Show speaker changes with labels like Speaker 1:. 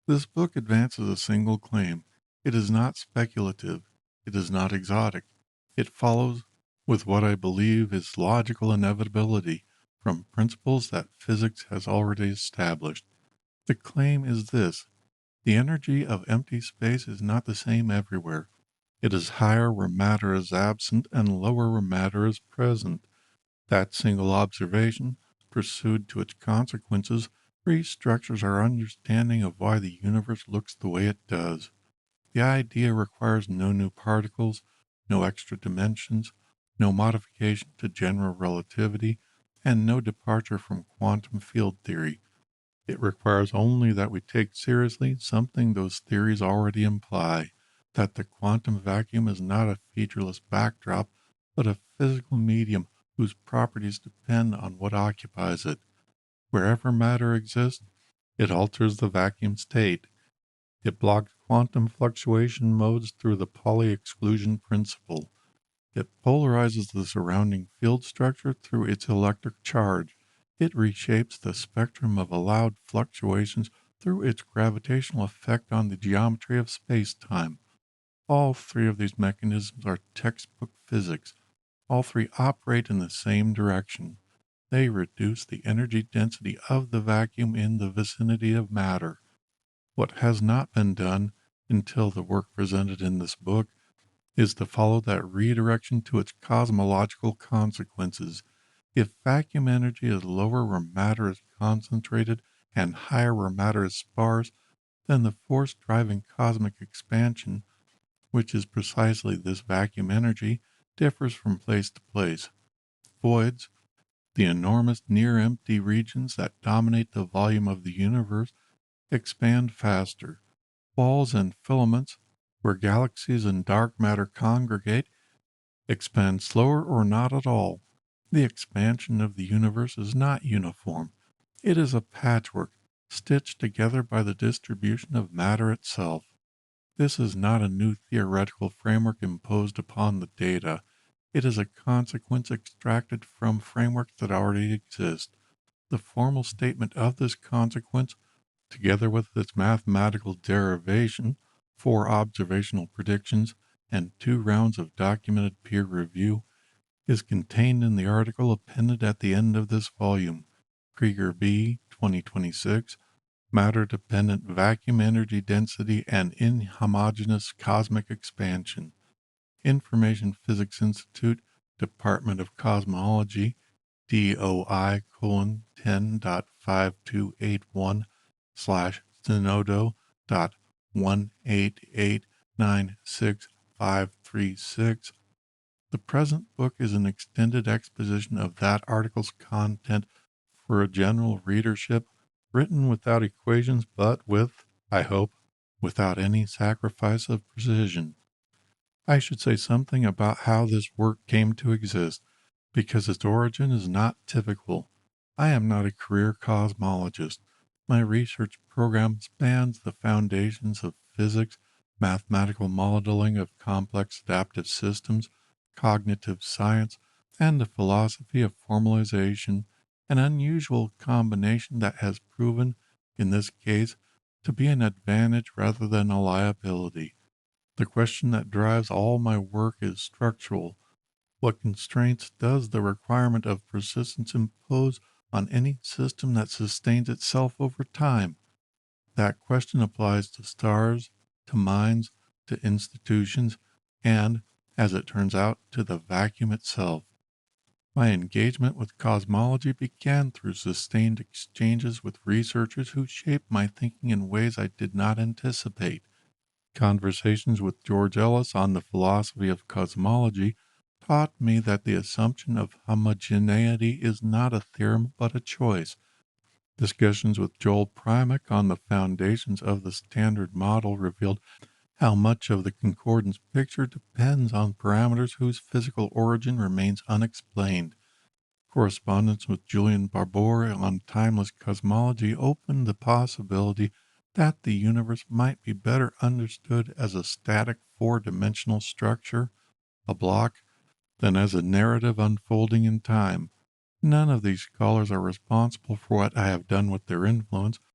Speaker 1: This book advances a single claim. It is not speculative. It is not exotic. It follows with what I believe is logical inevitability from principles that physics has already established. The claim is this: the energy of empty space is not the same everywhere. It is higher where matter is absent and lower where matter is present. That single observation, pursued to its consequences, restructures our understanding of why the universe looks the way it does. The idea requires no new particles, no extra dimensions, no modification to general relativity, and no departure from quantum field theory. It requires only that we take seriously something those theories already imply, that the quantum vacuum is not a featureless backdrop, but a physical medium whose properties depend on what occupies it. Wherever matter exists, it alters the vacuum state. It blocks quantum fluctuation modes through the Pauli exclusion principle. It polarizes the surrounding field structure through its electric charge. It reshapes the spectrum of allowed fluctuations through its gravitational effect on the geometry of space-time. All three of these mechanisms are textbook physics. All three operate in the same direction. They reduce the energy density of the vacuum in the vicinity of matter. What has not been done until the work presented in this book is to follow that redirection to its cosmological consequences. If vacuum energy is lower where matter is concentrated and higher where matter is sparse, then the force driving cosmic expansion, which is precisely this vacuum energy, differs from place to place. Voids, the enormous near-empty regions that dominate the volume of the universe, expand faster. Balls and filaments, where galaxies and dark matter congregate, expand slower or not at all. The expansion of the universe is not uniform. It is a patchwork, stitched together by the distribution of matter itself. This is not a new theoretical framework imposed upon the data. It is a consequence extracted from frameworks that already exist. The formal statement of this consequence, together with its mathematical derivation, 4 observational predictions, and 2 rounds of documented peer review, is contained in the article appended at the end of this volume, Kriger B. 2026, Matter-Dependent Vacuum Energy Density and Inhomogeneous Cosmic Expansion. Information Physics Institute, Department of Cosmology, DOI 10.5281 /Zenodo.1889656. The present book is an extended exposition of that article's content for a general readership, written without equations, but with, I hope, without any sacrifice of precision. I should say something about how this work came to exist, because its origin is not typical. I am not a career cosmologist. My research program spans the foundations of physics, mathematical modeling of complex adaptive systems, cognitive science, and the philosophy of formalization, an unusual combination that has proven, in this case, to be an advantage rather than a liability. The question that drives all my work is structural. What constraints does the requirement of persistence impose on any system that sustains itself over time? That question applies to stars, to minds, to institutions, and, as it turns out, to the vacuum itself. My engagement with cosmology began through sustained exchanges with researchers who shaped my thinking in ways I did not anticipate. Conversations with George Ellis on the philosophy of cosmology taught me that the assumption of homogeneity is not a theorem but a choice. Discussions with Joel Primack on the foundations of the Standard Model revealed how much of the concordance picture depends on parameters whose physical origin remains unexplained. Correspondence with Julian Barbour on timeless cosmology opened the possibility that the universe might be better understood as a static 4-dimensional structure, a block, than as a narrative unfolding in time. None of these scholars are responsible for what I have done with their influence,